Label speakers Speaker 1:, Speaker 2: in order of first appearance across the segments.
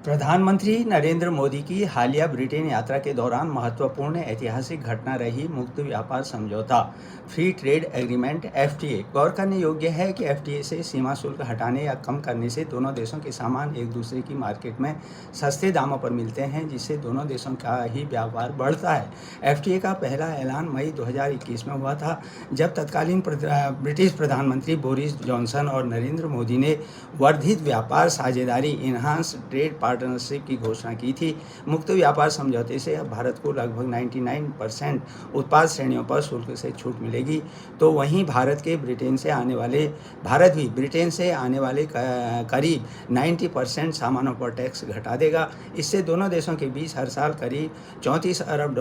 Speaker 1: प्रधानमंत्री नरेंद्र मोदी की हालिया ब्रिटेन यात्रा के दौरान महत्वपूर्ण ऐतिहासिक घटना रही मुक्त व्यापार समझौता फ्री ट्रेड एग्रीमेंट एफटीए। गौर करने योग्य है कि एफटीए से सीमा शुल्क हटाने या कम करने से दोनों देशों के सामान एक दूसरे की मार्केट में सस्ते दामों पर मिलते हैं, जिससे दोनों देशों का ही व्यापार बढ़ता है। एफटीए का पहला ऐलान मई 2021 में हुआ था, जब तत्कालीन ब्रिटिश प्रधानमंत्री बोरिस जॉनसन और नरेंद्र मोदी ने वर्धित व्यापार साझेदारी इन्हांस ट्रेड पार्टनरशिप की घोषणा की थी। मुक्त व्यापार समझौते से अब भारत को लगभग 99% उत्पाद श्रेणियों पर शुल्क से छूट मिलेगी, तो वहीं भारत भी ब्रिटेन से आने वाले करीब 90% सामानों पर टैक्स घटा देगा। इससे दोनों देशों के बीच हर साल करीब $34 अरब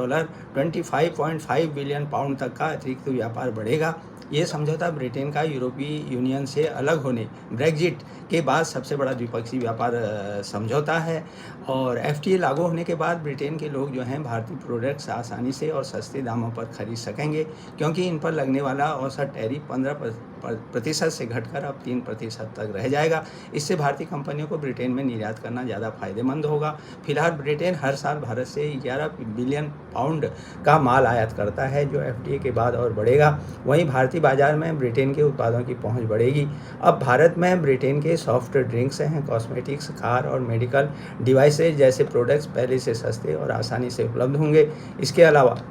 Speaker 1: 25.5 बिलियन पाउंड तक का अतिरिक्त व्यापार बढ़ेगा। ये समझौता ब्रिटेन का यूरोपीय यूनियन से अलग होने ब्रेग्जिट के बाद सबसे बड़ा द्विपक्षीय व्यापार समझौता है, और एफटीए लागू होने के बाद ब्रिटेन के लोग जो हैं भारतीय प्रोडक्ट्स आसानी से और सस्ते दामों पर खरीद सकेंगे, क्योंकि इन पर लगने वाला औसत टैरिफ 15% से घटकर अब 3% तक रह जाएगा। इससे भारतीय कंपनियों को ब्रिटेन में निर्यात करना ज़्यादा फायदेमंद होगा। फिलहाल ब्रिटेन हर साल भारत से 11 बिलियन पाउंड का माल आयात करता है, जो एफटीए के बाद और बढ़ेगा। वहीं भारतीय बाजार में ब्रिटेन के उत्पादों की पहुंच बढ़ेगी। अब भारत में ब्रिटेन के सॉफ्ट ड्रिंक्स हैं, कॉस्मेटिक्स, कार और मेडिकल डिवाइसेज जैसे प्रोडक्ट्स पहले से सस्ते और आसानी से उपलब्ध होंगे। इसके अलावा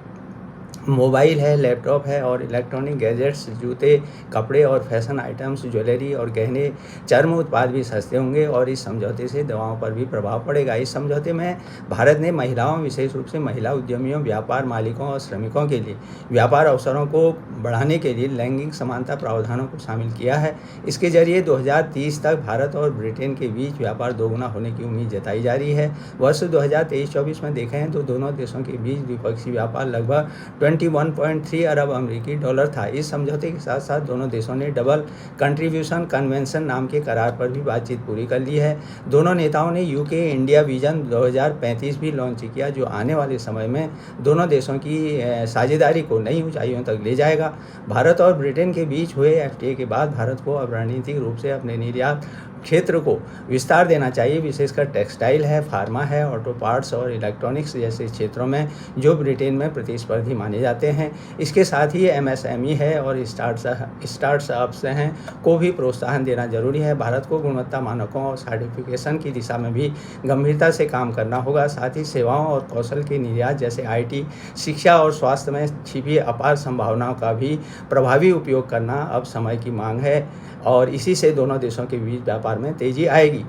Speaker 1: मोबाइल है, लैपटॉप है और इलेक्ट्रॉनिक गैजेट्स, जूते, कपड़े और फैशन आइटम्स, ज्वेलरी और गहने, चर्म उत्पाद भी सस्ते होंगे, और इस समझौते से दवाओं पर भी प्रभाव पड़ेगा। इस समझौते में भारत ने महिलाओं, विशेष रूप से महिला उद्यमियों, व्यापार मालिकों और श्रमिकों के लिए व्यापार अवसरों को बढ़ाने के लिए लैंगिक समानता प्रावधानों को शामिल किया है। इसके जरिए 2030 तक भारत और ब्रिटेन के बीच व्यापार दोगुना होने की उम्मीद जताई जा रही है। वर्ष 2023-24 में देखें तो दोनों देशों के बीच द्विपक्षीय व्यापार लगभग 21.3 अरब अमेरिकी डॉलर था। इस समझौते के साथ साथ दोनों देशों ने डबल कंट्रीब्यूशन कन्वेंशन नाम के करार पर भी बातचीत पूरी कर ली है। दोनों नेताओं ने यूके इंडिया विजन 2035 भी लॉन्च किया, जो आने वाले समय में दोनों देशों की साझेदारी को नई ऊंचाइयों तक ले जाएगा। भारत और ब्रिटेन के बीच हुए एफटीए के बाद भारत को अब रणनीतिक रूप से अपने निर्यात क्षेत्र को विस्तार देना चाहिए, विशेषकर टेक्सटाइल है, फार्मा है, ऑटो पार्ट्स और इलेक्ट्रॉनिक्स जैसे क्षेत्रों में जो ब्रिटेन में प्रतिस्पर्धी माने जाते हैं। इसके साथ ही एमएसएमई है और स्टार्टअप्स हैं को भी प्रोत्साहन देना जरूरी है। भारत को गुणवत्ता मानकों और सर्टिफिकेशन की दिशा में भी गंभीरता से काम करना होगा। साथ ही सेवाओं और कौशल के निर्यात जैसे आईटी, शिक्षा और स्वास्थ्य में छिपी अपार संभावनाओं का भी प्रभावी उपयोग करना अब समय की मांग है, और इसी से दोनों देशों के बीच व्यापार में तेजी आएगी।